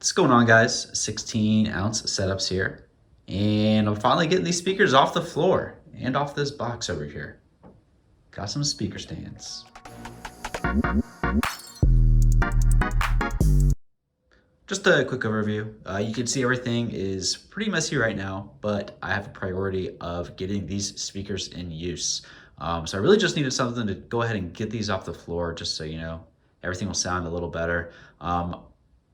What's going on, guys? 16-ounce setups here. And I'm finally getting these speakers off the floor and off this box over here. Got some speaker stands. Just a quick overview. You can see everything is pretty messy right now, but I have a priority of getting these speakers in use. So I really just needed something to go ahead and get these off the floor just so, everything will sound a little better.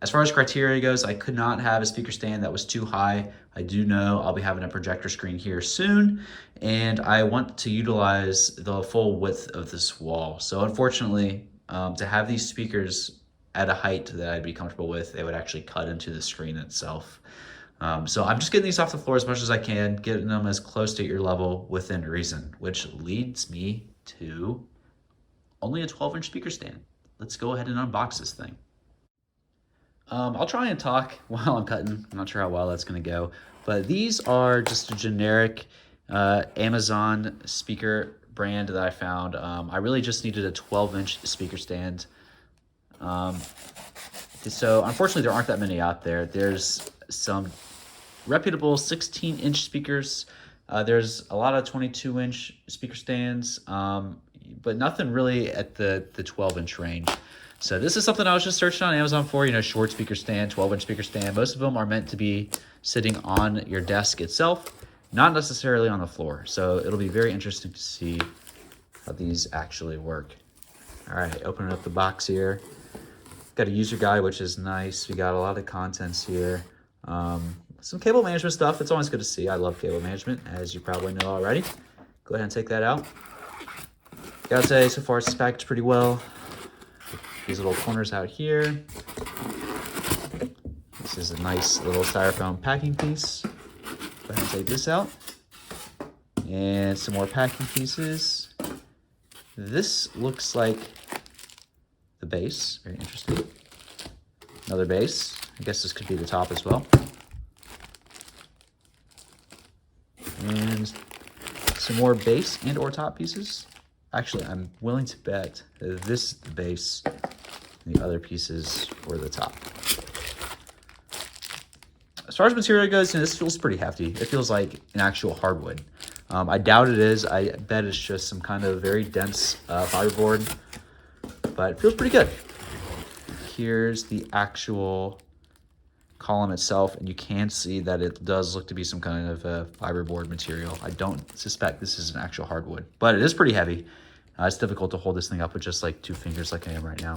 As far as criteria goes, I could not have a speaker stand that was too high. I do know I'll be having a projector screen here soon, and I want to utilize the full width of this wall. So unfortunately, to have these speakers at a height that I'd be comfortable with, they would actually cut into the screen itself. So I'm just getting these off the floor as much as I can, getting them as close to ear level within reason, which leads me to only a 12-inch speaker stand. Let's go ahead and unbox this thing. I'll try and talk while I'm cutting. I'm not sure how well that's going to go, but these are just a generic Amazon speaker brand that I found. I really just needed a 12-inch speaker stand. So unfortunately, there aren't that many out there. There's some reputable 16-inch speakers. There's a lot of 22-inch speaker stands, but nothing really at the 12-inch range. So this is something I was just searching on Amazon for, short speaker stand, 12-inch speaker stand. Most of them are meant to be sitting on your desk itself, not necessarily on the floor. So it'll be very interesting to see how these actually work. All right, opening up the box here. Got a user guide, which is nice. We got a lot of contents here. Some cable management stuff. It's always good to see. I love cable management, as you probably know already. Go ahead and take that out. Gotta say, so far it's packaged pretty well. These little corners out here. This is a nice little styrofoam packing piece. Go ahead and take this out. And some more packing pieces. This looks like the base. Very interesting. Another base. I guess this could be the top as well. And some more base and or top pieces. Actually, I'm willing to bet that this is the base and the other pieces for the top. As far as material goes, this feels pretty hefty. It feels like an actual hardwood. I doubt it is. I bet it's just some kind of very dense fiberboard, but it feels pretty good. Here's the actual column itself, and you can see that it does look to be some kind of fiberboard material. I don't suspect this is an actual hardwood, but it is pretty heavy. It's difficult to hold this thing up with just like 2 fingers like I am right now.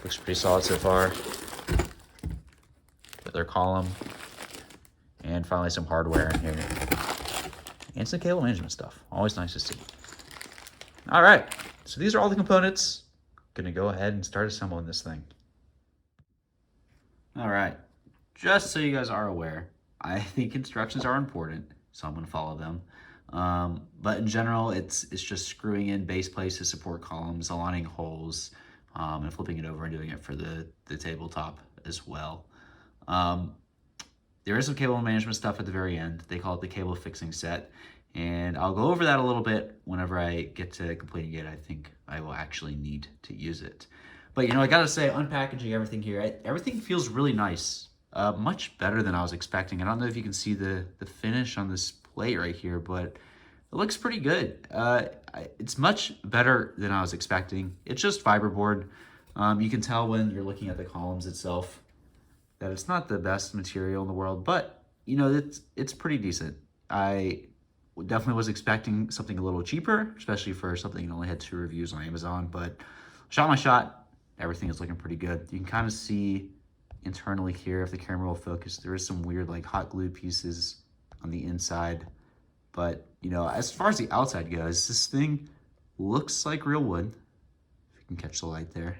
Looks pretty solid so far. Other column, and finally some hardware in here, and some cable management stuff. Always nice to see. All right, so these are all the components. Gonna go ahead and start assembling this thing. All right, just so you guys are aware, I think instructions are important, so I'm gonna follow them. But in general, it's just screwing in base plates to support columns, aligning holes, and flipping it over and doing it for the tabletop as well. There is some cable management stuff at the very end. They call it the cable fixing set, and I'll go over that a little bit whenever I get to completing it. I think I will actually need to use it. But I gotta say, unpackaging everything here, everything feels really nice. Much better than I was expecting. I don't know if you can see the finish on this plate right here, but it looks pretty good. It's much better than I was expecting. It's just fiberboard. You can tell when you're looking at the columns itself that it's not the best material in the world, but it's pretty decent. I definitely was expecting something a little cheaper, especially for something that only had 2 reviews on Amazon, but shot my shot. Everything is looking pretty good. You can kind of see internally here, if the camera will focus, there is some weird like hot glue pieces on the inside. But as far as the outside goes, this thing looks like real wood, if you can catch the light there.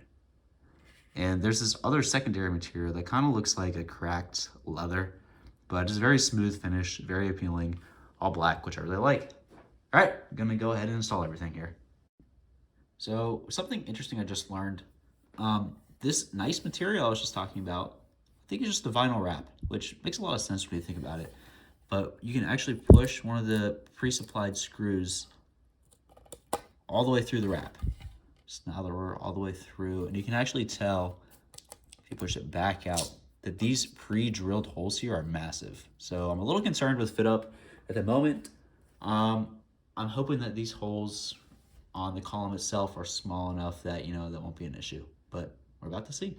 And there's this other secondary material that kind of looks like a cracked leather, but it's very smooth finish, very appealing, all black, which I really like. All right, I'm gonna go ahead and install everything here. So something interesting I just learned, this nice material I was just talking about, I think it's just the vinyl wrap, which makes a lot of sense when you think about it. But you can actually push one of the pre-supplied screws all the way through the wrap. So now that we're all the way through, and you can actually tell if you push it back out that these pre-drilled holes here are massive. So I'm a little concerned with fit up at the moment. I'm hoping that these holes on the column itself are small enough that, that won't be an issue, but we're about to see.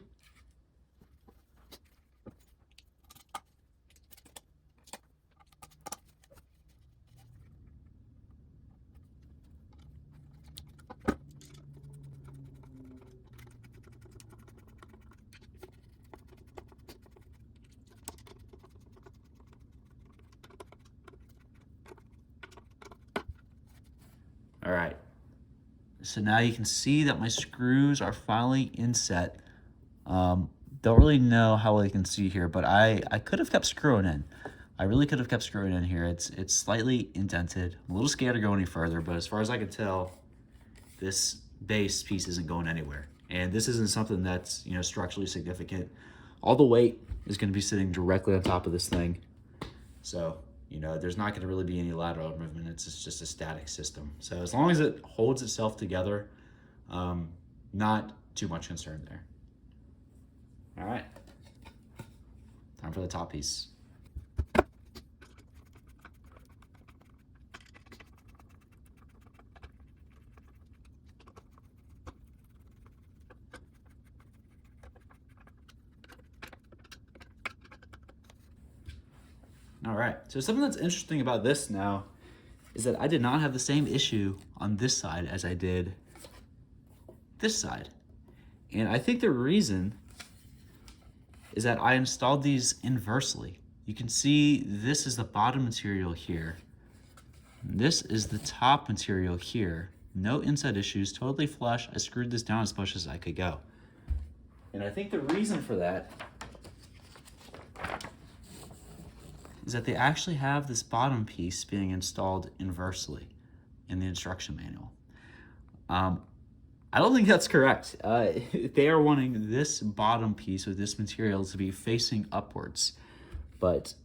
All right, so now you can see that my screws are finally inset. Don't really know how well you can see here, but I could have kept screwing in. I really could have kept screwing in here. It's slightly indented. I'm a little scared to go any further, but as far as I can tell, this base piece isn't going anywhere. And this isn't something that's, structurally significant. All the weight is going to be sitting directly on top of this thing. So, there's not going to really be any lateral movement. It's just a static system. So as long as it holds itself together, not too much concern there. All right, time for the top piece. All right, so something that's interesting about this now is that I did not have the same issue on this side as I did this side. And I think the reason is that I installed these inversely. You can see this is the bottom material here. This is the top material here. No inside issues, totally flush. I screwed this down as much as I could go. And I think the reason for that is that they actually have this bottom piece being installed inversely in the instruction manual. I don't think that's correct. They are wanting this bottom piece with this material to be facing upwards, but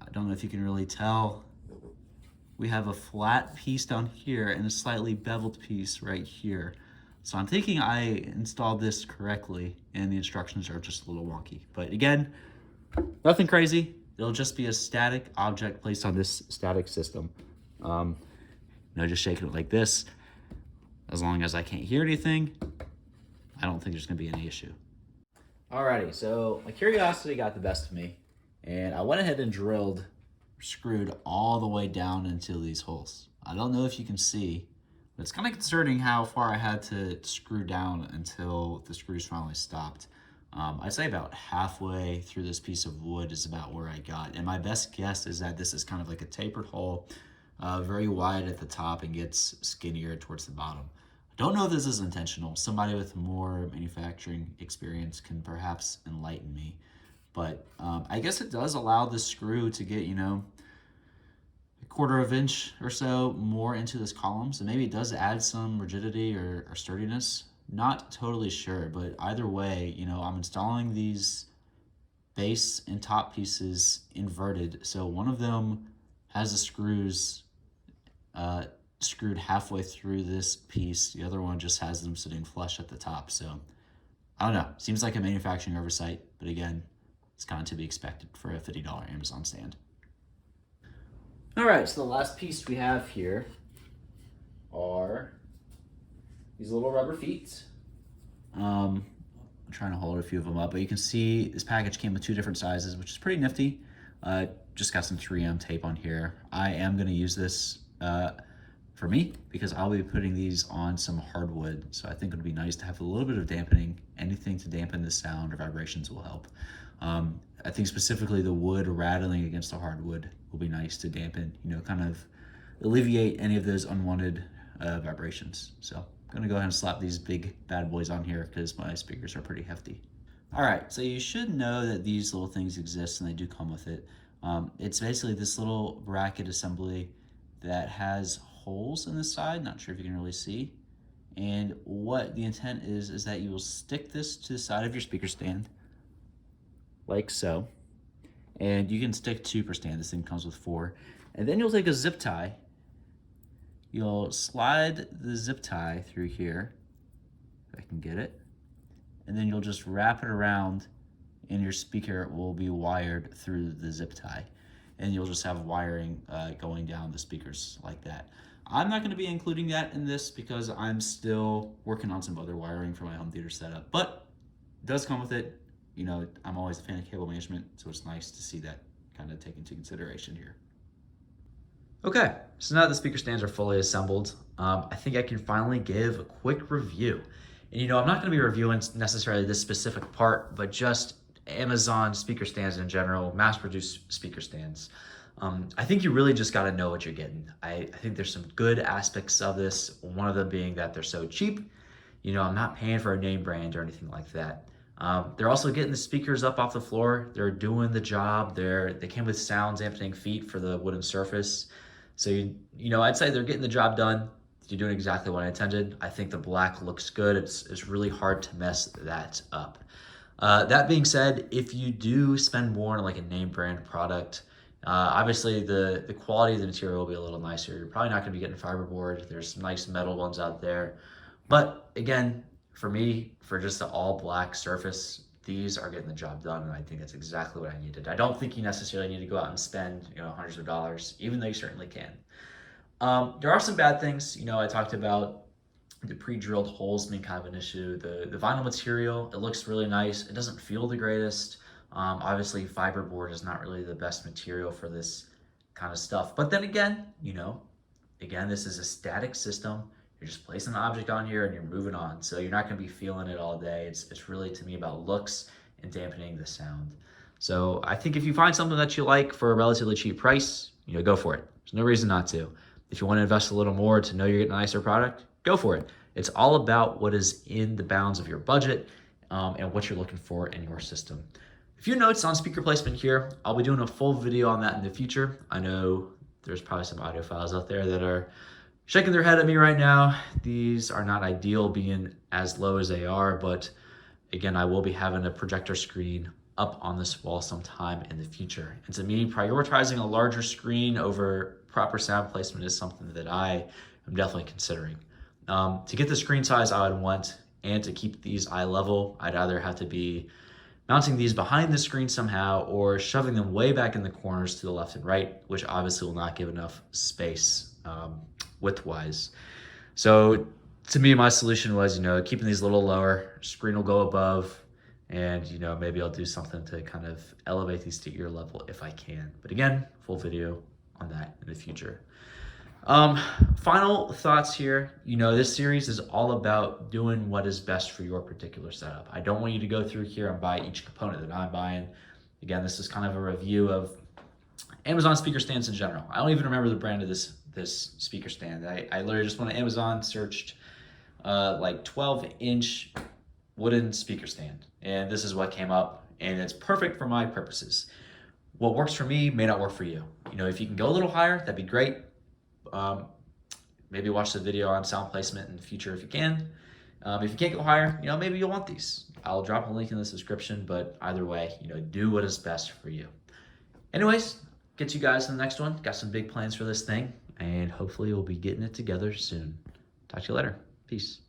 I don't know if you can really tell. We have a flat piece down here and a slightly beveled piece right here. So I'm thinking I installed this correctly and the instructions are just a little wonky. But again, nothing crazy. It'll just be a static object placed on this static system. Just shaking it like this. As long as I can't hear anything, I don't think there's gonna be any issue. Alrighty, so my curiosity got the best of me, and I went ahead and screwed all the way down into these holes. I don't know if you can see, but it's kind of concerning how far I had to screw down until the screws finally stopped. I'd say about halfway through this piece of wood is about where I got, and my best guess is that this is kind of like a tapered hole, very wide at the top and gets skinnier towards the bottom. I don't know if this is intentional. Somebody with more manufacturing experience can perhaps enlighten me, but I guess it does allow the screw to get, a quarter of an inch or so more into this column, so maybe it does add some rigidity or sturdiness. Not totally sure, but either way, I'm installing these base and top pieces inverted, so one of them has the screws screwed halfway through this piece. The other one just has them sitting flush at the top. So I don't know. Seems like a manufacturing oversight, but again, it's kind of to be expected for a $50 Amazon stand. All right, so the last piece we have here are these little rubber feet. I'm trying to hold a few of them up, but you can see this package came with 2 different sizes, which is pretty nifty. Just got some 3M tape on here. I am going to use this for me because I'll be putting these on some hardwood, so I think it would be nice to have a little bit of dampening. Anything to dampen the sound or vibrations will help. I think specifically the wood rattling against the hardwood will be nice to dampen, kind of alleviate any of those unwanted vibrations. So I'm gonna go ahead and slap these big bad boys on here because my speakers are pretty hefty. All right, so you should know that these little things exist and they do come with it. It's basically this little bracket assembly that has holes in the side. Not sure if you can really see. And what the intent is that you will stick this to the side of your speaker stand, like so. And you can stick 2 per stand. This thing comes with 4. And then you'll take a zip tie. You'll slide the zip tie through here, if I can get it. And then you'll just wrap it around and your speaker will be wired through the zip tie. And you'll just have wiring going down the speakers like that. I'm not going to be including that in this because I'm still working on some other wiring for my home theater setup, but it does come with it. You know, I'm always a fan of cable management, so it's nice to see that kind of taken into consideration here. Okay, so now that the speaker stands are fully assembled, I think I can finally give a quick review. And you know, I'm not going to be reviewing necessarily this specific part, but just Amazon speaker stands in general, mass-produced speaker stands. I think you really just got to know what you're getting. I think there's some good aspects of this, one of them being that they're so cheap. You know, I'm not paying for a name brand or anything like that. They're also getting the speakers up off the floor. They're doing the job. They came with sound dampening feet for the wooden surface. So, you know, I'd say they're getting the job done. You're doing exactly what I intended. I think the black looks good. It's really hard to mess that up. That being said, if you do spend more on like a name brand product, obviously the quality of the material will be a little nicer. You're probably not going to be getting fiberboard. There's some nice metal ones out there. But again, for me, for just the all black surface, these are getting the job done, and I think that's exactly what I needed. I don't think you necessarily need to go out and spend, you know, hundreds of dollars, even though you certainly can. There are some bad things. You know, I talked about the pre-drilled holes being kind of an issue. The vinyl material, it looks really nice. It doesn't feel the greatest. Obviously, fiberboard is not really the best material for this kind of stuff. But then again, you know, again, this is a static system. You're just placing an object on here and you're moving on. So you're not going to be feeling it all day. It's really, to me, about looks and dampening the sound. So I think if you find something that you like for a relatively cheap price, you know, go for it. There's no reason not to. If you want to invest a little more to know you're getting a nicer product, go for it. It's all about what is in the bounds of your budget and what you're looking for in your system. A few notes on speaker placement here. I'll be doing a full video on that in the future. I know there's probably some audiophiles out there that are shaking their head at me right now. These are not ideal being as low as they are, but again, I will be having a projector screen up on this wall sometime in the future. And to me, prioritizing a larger screen over proper sound placement is something that I am definitely considering. To get the screen size I would want and to keep these eye level, I'd either have to be mounting these behind the screen somehow or shoving them way back in the corners to the left and right, which obviously will not give enough space width-wise. So to me, my solution was, you know, keeping these a little lower, screen will go above, and, you know, maybe I'll do something to kind of elevate these to ear level if I can. But again, full video on that in the future. Final thoughts here. You know, this series is all about doing what is best for your particular setup. I don't want you to go through here and buy each component that I'm buying. Again, this is kind of a review of Amazon speaker stands in general. I don't even remember the brand of this speaker stand. I literally just went to Amazon, searched like 12-inch wooden speaker stand, and this is what came up, and it's perfect for my purposes. What works for me may not work for you. You know, if you can go a little higher, that'd be great. Maybe watch the video on sound placement in the future if you can. If you can't go higher, you know, maybe you'll want these. I'll drop a link in the description, but either way, you know, do what is best for you. Anyways, get you guys in the next one. Got some big plans for this thing, and hopefully we'll be getting it together soon. Talk to you later. Peace.